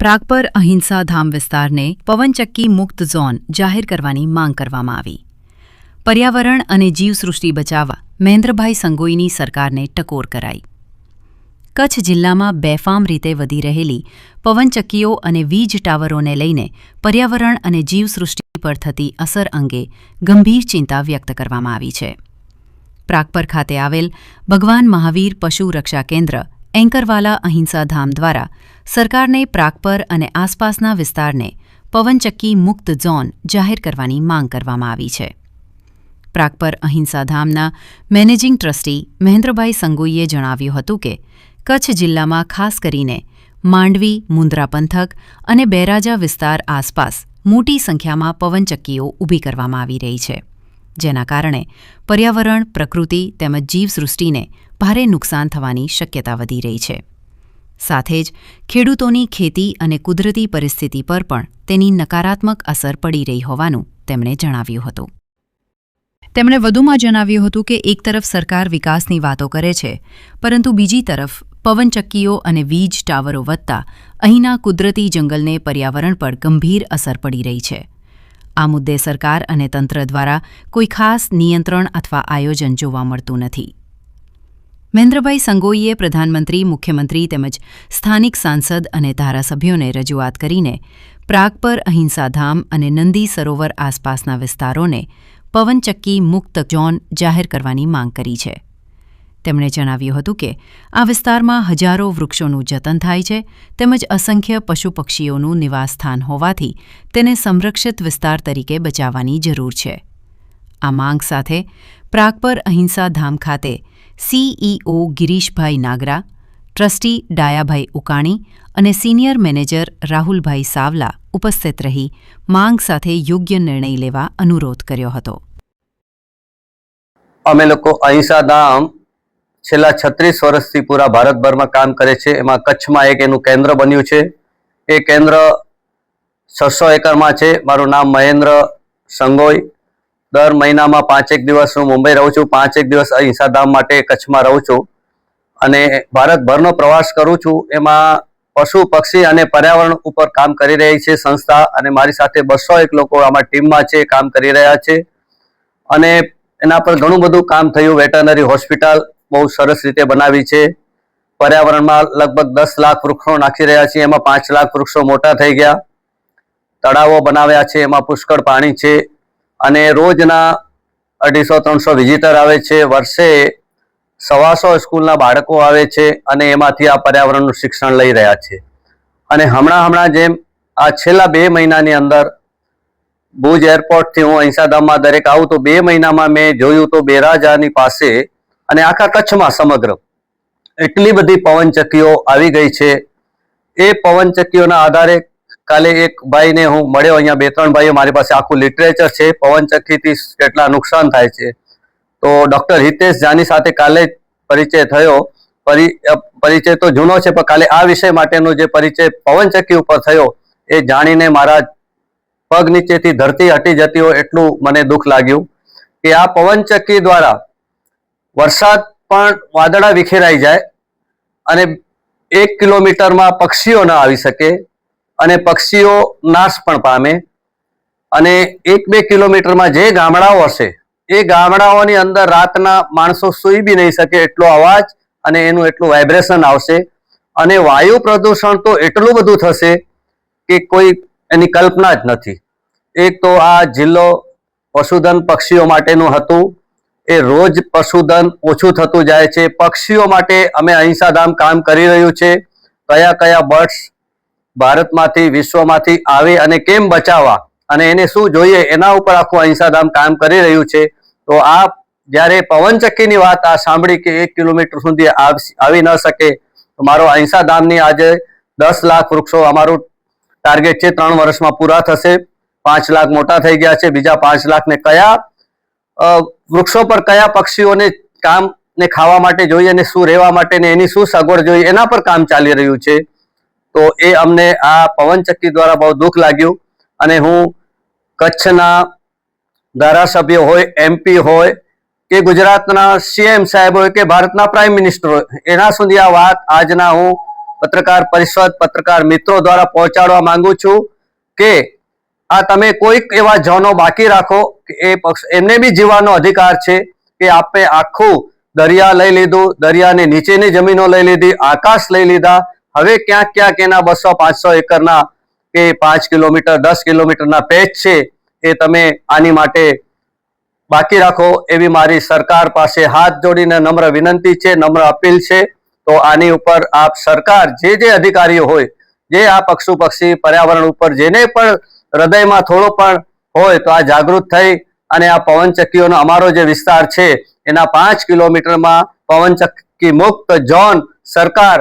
પ્રાગપર અહિંસા ધામ વિસ્તારને પવનચક્કી મુક્ત ઝોન જાહેર કરવાની માંગ કરવામાં આવી। પર્યાવરણ અને જીવસૃષ્ટિ બચાવવા મહેન્દ્રભાઈ સંગોઈની સરકારને ટકોર કરાઈ। કચ્છ જિલ્લામાં બેફામ રીતે વધી રહેલી પવનચક્કીઓ અને વીજ ટાવરોને લઈને પર્યાવરણ અને જીવસૃષ્ટિ પર થતી અસર અંગે ગંભીર ચિંતા વ્યક્ત કરવામાં આવી છે। પ્રાગપર ખાતે આવેલ ભગવાન મહાવીર પશુ રક્ષા કેન્દ્ર એન્કરવાલા અહિંસા ધામ દ્વારા સરકારને પ્રાગપર અને આસપાસના વિસ્તારને પવનચક્કી મુક્ત ઝોન જાહેર કરવાની માંગ કરવામાં આવી છે। પ્રાગપર અહિંસા ધામના મેનેજિંગ ટ્રસ્ટી મહેન્દ્રભાઈ સંગોઈએ જણાવ્યું હતું કે કચ્છ જિલ્લામાં ખાસ કરીને માંડવી, મુન્દ્રા પંથક અને બેરાજા વિસ્તાર આસપાસ મોટી સંખ્યામાં પવનચક્કીઓ ઊભી કરવામાં આવી રહી છે, જેના કારણે પર્યાવરણ, પ્રકૃતિ તેમજ જીવસૃષ્ટિને ભારે નુકસાન થવાની શક્યતા વધી રહી છે। સાથે જ ખેડૂતોની ખેતી અને કુદરતી પરિસ્થિતિ પર પણ તેની નકારાત્મક અસર પડી રહી હોવાનું તેમણે જણાવ્યું હતું। તેમણે વધુમાં જણાવ્યું હતું કે એક તરફ સરકાર વિકાસની વાતો કરે છે, પરંતુ બીજી તરફ પવનચક્કીઓ અને વીજ ટાવરો વધતા અહીંના કુદરતી જંગલને પર્યાવરણ પર ગંભીર અસર પડી રહી છે। આ મુદ્દે સરકાર અને તંત્ર દ્વારા કોઈ ખાસ નિયંત્રણ અથવા આયોજન જોવા મળતું નથી। મહેન્દ્રભાઈ સંગોઈએ પ્રધાનમંત્રી, મુખ્યમંત્રી તેમજ સ્થાનિક સાંસદ અને ધારાસભ્યોને રજૂઆત કરીને પ્રાગપર અહિંસા ધામ અને નંદી સરોવર આસપાસના વિસ્તારોને પવનચક્કી મુક્ત ઝોન જાહેર કરવાની માંગ કરી છે। તેમણે જણાવ્યું હતું કે આ વિસ્તારમાં હજારો વૃક્ષોનું જતન થાય છે તેમજ અસંખ્ય પશુ પક્ષીઓનું નિવાસસ્થાન હોવાથી તેને સંરક્ષિત વિસ્તાર તરીકે બચાવવાની જરૂર છે। આ માંગ સાથે પ્રાગપર અહિંસા ધામ ખાતે સીઈઓ ગિરીશભાઈ નાગરા, ટ્રસ્ટી ડાયાભાઈ ઉકાણી અને સિનિયર મેનેજર રાહુલભાઈ સાવલા ઉપસ્થિત રહી માંગ સાથે યોગ્ય નિર્ણય લેવા અનુરોધ કર્યો હતો। અમે લોકો અહિંસા ધામ છેલ્લા 36 વર્ષથી પૂરા ભારતભરમાં કામ કરે છે। એમાં કચ્છમાં એક એનું કેન્દ્ર બન્યું છે। એ કેન્દ્ર 600 એકરમાં છે। મારું નામ મહેન્દ્ર સંગોઈ। દર મહિનામાં 5 દિવસ હું મુંબઈ રહું છું, 5 દિવસ અહિંસા ધામ માટે કચ્છમાં રહું છું અને ભારતભરનો પ્રવાસ કરું છું। એમાં પશુ પક્ષી અને પર્યાવરણ ઉપર કામ કરી રહી છે સંસ્થા, અને મારી સાથે 201 લોકો આમાં ટીમમાં છે, કામ કરી રહ્યા છે અને એના પર ઘણું બધું કામ થયું। વેટરનરી હોસ્પિટલ બહુ સરસ રીતે બનાવી છે। પર્યાવરણમાં લગભગ 10 લાખ વૃક્ષો નાખી રહ્યા છીએ, એમાં 5 લાખ વૃક્ષો મોટા થઈ ગયા। તળાવો બનાવ્યા છે, એમાં પુષ્કળ પાણી છે અને રોજના 250-300 વિઝિટર આવે છે। વર્ષે 125 સ્કૂલના બાળકો આવે છે અને એમાંથી આ પર્યાવરણનું શિક્ષણ લઈ રહ્યા છે। અને હમણાં જેમ આ છેલ્લા 2 મહિનાની અંદર ભુજ એરપોર્ટથી હું અહિંસા ધામમાં દરેક આવું તો 2 મહિનામાં મેં જોયું તો બેરાજાની પાસે અને આખા કચ્છમાં સમગ્ર એટલી બધી પવનચક્કીઓ આવી ગઈ છે। એ પવનચક્કીઓના આધારે કાલે એક ભાઈને હું મળ્યો, અહીંયા 2-3 ભાઈઓ, મારી પાસે આખું લિટરેચર છે પવનચક્કીથી કેટલા નુકસાન થાય છે। તો ડૉક્ટર હિતેશ જાની સાથે કાલે પરિચય થયો। પરિચય તો જૂનો છે, પણ કાલે આ વિષય માટેનો જે પરિચય પવનચક્કી ઉપર થયો એ જાણીને મારા પગ નીચેથી ધરતી હટી જતી હોય એટલું મને દુઃખ લાગ્યું કે આ પવનચક્કી દ્વારા વરસાદ પણ વાદળા વિખેરાઈ જાય અને 1 કિલોમીટરમાં પક્ષીઓ ન આવી શકે અને પક્ષીઓ નાશ પણ પામે અને 1-2 કિલોમીટરમાં જે ગામડાઓ હશે એ ગામડાઓની અંદર રાતના માણસો સૂઈ બી નહીં શકે એટલો અવાજ અને એનું એટલું વાઇબ્રેશન આવશે અને વાયુ પ્રદૂષણ તો એટલું બધું થશે કે કોઈ એની કલ્પના જ નથી। એક તો આ જિલ્લો પશુધન પક્ષીઓ માટેનું હતું, એ રોજ પશુધન ઓછું થતું જાય છે। પક્ષીઓ માટે અમે અહિંસા ધામ કામ કરી રહ્યું છે, કયા બર્ડ્સ ભારતમાંથી, વિશ્વમાંથી આવે અને કેમ બચાવવા અને એને શું જોઈએ એના ઉપર આખું અહિંસા ધામ કામ કરી રહ્યું છે। તો આ જ્યારે પવનચક્કીની વાત આ સાંભળી કે 1 કિલોમીટર સુધી આવી ન શકે, તો મારો અહિંસા ધામની આજે 10 લાખ વૃક્ષો અમારું ટાર્ગેટ છે, 3 વર્ષમાં પૂરા થશે। 5 લાખ મોટા થઈ ગયા છે, બીજા 5 લાખને કયા વૃક્ષો પર કયા પક્ષીઓને કામ ને ખાવા માટે જોઈએ અને શું રહેવા માટે ને એની શું સગવડ જોઈએ એના પર કામ ચાલી રહ્યું છે। તો એ અમને આ પવનચક્કી દ્વારા બહુ દુઃખ લાગ્યું અને હું કચ્છના ધારાસભ્ય હોય, MP હોય કે ગુજરાતના CM સાહેબ હોય કે ભારતના પ્રાઇમ મિનિસ્ટર હોય, એના સુધી આ વાત આજના હું પત્રકાર પરિષદ પત્રકાર મિત્રો દ્વારા પહોંચાડવા માંગુ છું કે આ તમે કોઈક એવા ઝોનો બાકી રાખો કે એ પક્ષ એમને બી જીવવાનો અધિકાર છે કે આપણે આખું દરિયા લઈ લીધું, દરિયાની નીચેની જમીનો લઈ લીધી, આકાશ લઈ લીધા, હવે ક્યાંક ક્યાંક એના 200-500 એકરના કે 5 કિલોમીટર 10 કિલોમીટરના પેચ છે એ તમે આની માટે બાકી રાખો એવી મારી સરકાર પાસે હાથ જોડીને નમ્ર વિનંતી છે, નમ્ર અપીલ છે. તો આની ઉપર આપ સરકાર જે અધિકારીઓ હોય, જે આ પશુ પક્ષી પર્યાવરણ ઉપર જેને પણ હૃદયમાં થોડો પણ હોય તો આ જાગૃત થઈ અને આ પવનચક્કીઓનો અમારો જે વિસ્તાર છે એના 5 કિલોમીટરમાં પવનચક્કી મુક્ત ઝોન સરકાર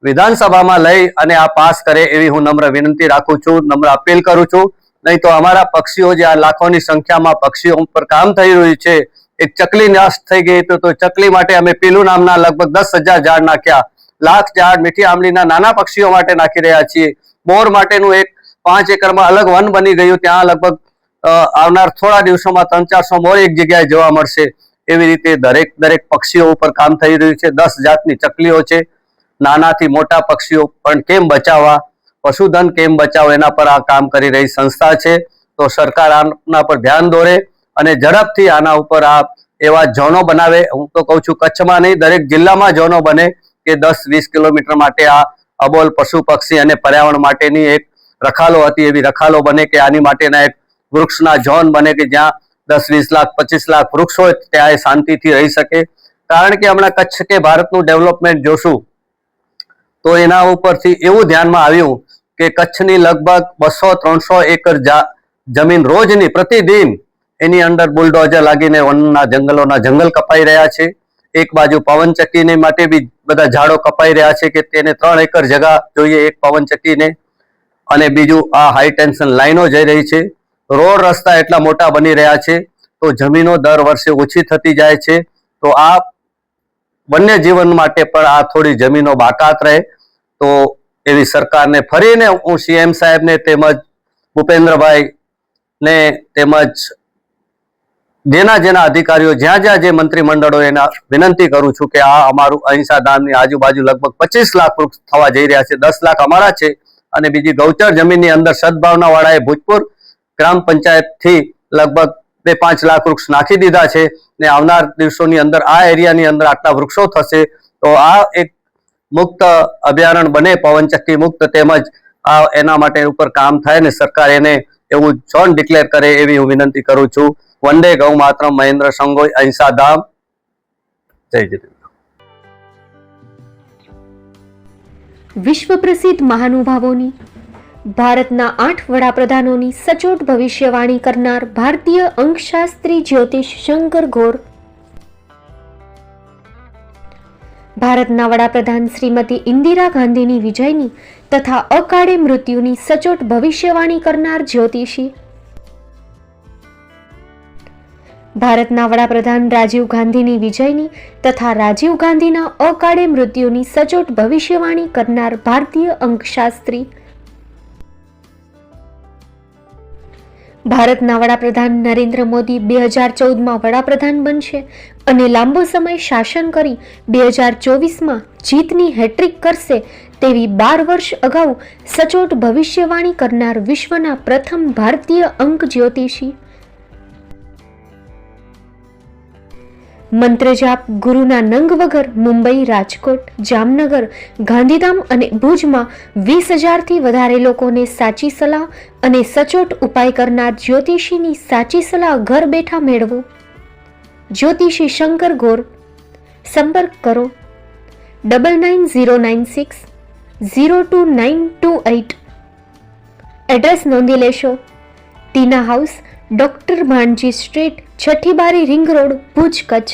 વિધાનસભામાં લઈ અને આ પાસ કરે એવી હું નમ્ર વિનંતી રાખું છું, નમ્ર અપીલ કરું છું. નહીં તો અમારા પક્ષીઓ જે આ લાખોની સંખ્યામાં પક્ષીઓ ઉપર કામ થઈ રહ્યું છે, એક ચકલી નાશ થઈ ગઈ તો ચકલી માટે અમે પીલું નામના લગભગ 10,000 ઝાડ નાખ્યા, લાખ ઝાડ મીઠી આંબલીના નાના પક્ષીઓ માટે નાખી રહ્યા છીએ. મોર માટેનું એક 5 એકરમાં અલગ વન બની ગયું, ત્યાં લગભગ આવનાર થોડા દિવસોમાં 300-400 મોર એક જગ્યાએ જોવા મળશે. એવી રીતે દરેક પક્ષીઓ ઉપર કામ થઈ રહ્યું છે. 10 જાતની ચકલીઓ છે. નાનાથી મોટા પક્ષીઓ પણ કેમ બચાવવા, પશુધન કેમ બચાવો એના પર આ કામ કરી રહી સંસ્થા છે. તો સરકાર આના પર ધ્યાન દોરે અને ઝડપથી આના ઉપર આ એવા ઝોનો બનાવે. હું તો કહું છું કચ્છમાં નહીં, દરેક જિલ્લામાં ઝોનો બને કે 10-20 કિલોમીટર માટે આ અબોલ પશુ પક્ષી અને પર્યાવરણ માટેની એક રખાલો હતી એવી રખાલો બને, કે આની માટેના એક વૃક્ષના ઝોન બને કે જ્યાં 10-20 લાખ 25 લાખ વૃક્ષ હોય ત્યાં એ શાંતિથી રહી શકે. કારણ કે હમણાં કચ્છ કે ભારતનું ડેવલપમેન્ટ જોશું તો એના ઉપરથી એવું ધ્યાનમાં આવ્યું કે કચ્છની લગભગ 200-300 એકર જમીન રોજની પ્રતિદિન એની અંદર બુલડોઝર લાગીને વનના જંગલોના જંગલ કપાઈ રહ્યા છે. એક બાજુ પવનચક્કીને માટે બી બધા ઝાડો કપાઈ રહ્યા છે કે તેને 3 એકર જગા જોઈએ એક પવનચક્કીને, અને બીજું આ હાઈ ટેન્શન લાઈનો જઈ રહી છે. રોડ રસ્તા એટલા મોટા બની રહ્યા છે તો જમીનો દર વર્ષે ઓછી થતી જાય છે. તો આ વન્ય જીવન માટે પણ આ થોડી જમીનો બાકાત રહે તો એવી સરકારને ફરીને હું સીએમ સાહેબને તેમજ ભૂપેન્દ્રભાઈ ને તેમજ જેના અધિકારીઓ જ્યાં જે મંત્રીમંડળો એના વિનંતી કરું છું કે આ અમારું અહિંસા ધામની આજુબાજુ લગભગ 25 લાખ વૃક્ષ થવા જઈ રહ્યા છે. 10 લાખ અમારા છે અને બીજી ગૌચર જમીનની અંદર સદભાવના વાળાએ ભૂતપૂર્વ ગ્રામ પંચાયત થી લગભગ 2-5 લાખ વૃક્ષ નાખી દીધા છે ને આવનાર દિવસોની અંદર આ એરિયાની અંદર આટલા વૃક્ષો થશે તો આ એક મુક્ત અભયારણ્ય બને, પવનચક્કી મુક્ત, તેમજ આ એના માટે ઉપર કામ થાય ને સરકાર એને એવું ઝોન ડિક્લેર કરે એવી હું વિનંતી કરું છું. વંદે ગૌ માતરમ. મહેન્દ્ર સંગોઈ, અહિંસા ધામ. જય જિનેન્દ્ર. વિશ્વ પ્રસિદ્ધ મહાનુભાવોની, ભારતના 8 વડાપ્રધાનોની સચોટ ભવિષ્યવાણી કરનાર ભારતીય અંકશાસ્ત્રી જ્યોતિષ શંકર ઘોર, ભારતના વડાપ્રધાન શ્રીમતી ઇન્દિરા ગાંધીની વિજયની તથા અકાળે મૃત્યુની સચોટ ભવિષ્યવાણી કરનાર જ્યોતિષી, ભારતના વડાપ્રધાન રાજીવ ગાંધીની વિજયની તથા રાજીવ ગાંધીના અકાળે મૃત્યુની સચોટ ભવિષ્યવાણી કરનાર ભારતીય અંકશાસ્ત્રી, ભારતના વડાપ્રધાન નરેન્દ્ર મોદી 2014માં વડાપ્રધાન બનશે અને લાંબો સમય શાસન કરી 2024માં જીતની હેટ્રિક કરશે તેવી 12 વર્ષ અગાઉ સચોટ ભવિષ્યવાણી કરનાર વિશ્વના પ્રથમ ભારતીય અંક જ્યોતિષી, મંત્રજાપ ગુરુના નંગ વગર મુંબઈ, રાજકોટ, જામનગર, ગાંધીધામ અને ભુજમાં 20,000થી વધારે લોકોને સાચી સલાહ અને સચોટ ઉપાય કરનાર જ્યોતિષીની સાચી સલાહ ઘર બેઠા મેળવો. જ્યોતિષી શંકર ઘોર. સંપર્ક કરો 9909602928. એડ્રેસ નોંધી લેશો. ટીના હાઉસ, ડોક્ટર ભાણજી સ્ટ્રીટ, છઠ્ઠી બારી, રિંગ રોડ, ભુજ, કચ્છ.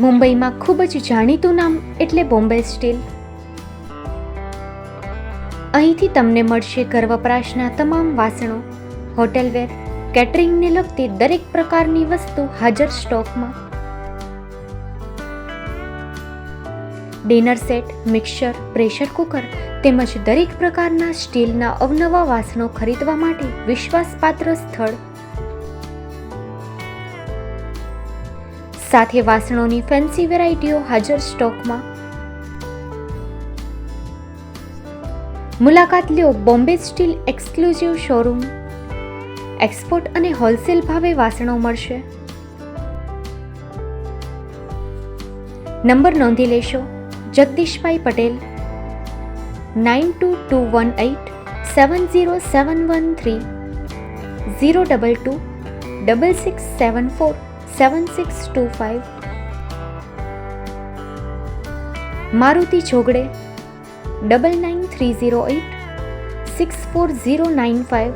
મુંબઈમાં ખૂબ જ જાણીતું નામ એટલે બોમ્બે સ્ટીલ. અહીંથી તમને મળશે ઘર વપરાશના તમામ વાસણો, હોટેલવેર, કેટરિંગને લગતી દરેક પ્રકારની વસ્તુ હાજર સ્ટોકમાં. Dinner set, mixer, pressure cooker તેમજ દરેક પ્રકારના સ્ટીલના અવનવા વાસણો ખરીદવા માટે વિશ્વાસપાત્ર સ્થળ. સાથે વાસણોની ફેન્સી વેરાયટીઓ હાજર સ્ટોકમાં. મુલાકાત લ્યો Bombay steel exclusive showroom. Export અને હોલસેલ ભાવે વાસણો મળશે. નંબર નોંધી લેશો. જગદીશભાઈ પટેલ 9221870713 022 6674 7625. મારુતિ જોગડે 9930864095.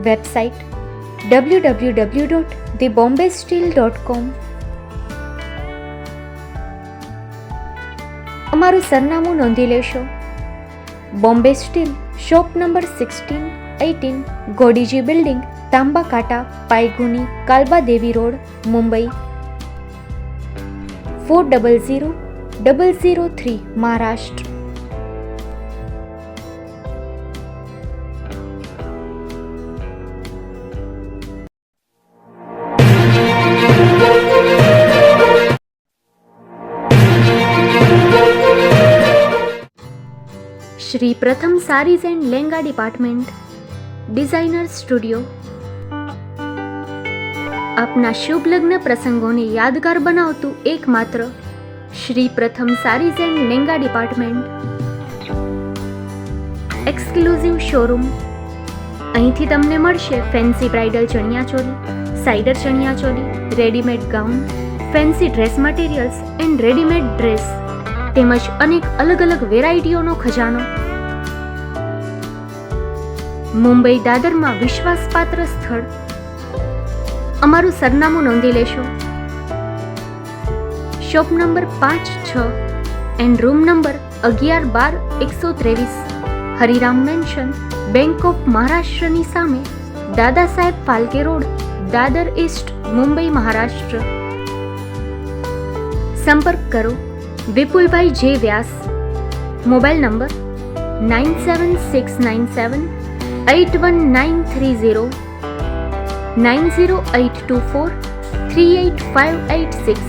Website www.thebombasteel.com. અમારું સરનામું નોંધી લેશો. Bombay steel, shop number 16-18, Godiji building, Tamba Kanta, Paydhuni, Kalbadevi road, Mumbai 400003, Maharashtra. Shri Pratham saris and lehenga department, designer studio. આપના શુભ લગ્ન પ્રસંગોને યાદગાર બનાવતું એકમાત્ર Shri Pratham saris and lehenga department, exclusive showroom. અહીંથી તમને મળશે fancy bridal chaniya choli, cider chaniya choli, readymade gown, fancy dress materials and readymade dress તેમજ અનેક અલગ અલગ વેરાયટીઓનો ખજાનો. મુંબઈ દાદરમાં વિશ્વાસપાત્ર સ્થળ. અમારું સરનામું નોંધી લેશો. Shop number 5-6 and room number 11-12-123, Hariram mansion, bank of મહારાષ્ટ્રની સામે, દાદા સાહેબ ફાલ્કે રોડ, દાદર ઈસ્ટ, મુંબઈ, મહારાષ્ટ્ર. સંપર્ક કરો વિપુલભાઈ જે વ્યાસ. Mobile number 9769781930, 9082438586.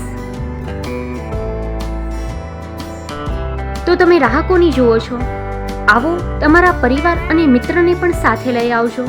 તો તમે રાહકોની જુઓ છો, આવો તમારા પરિવાર અને મિત્રને પણ સાથે લઈ આવજો.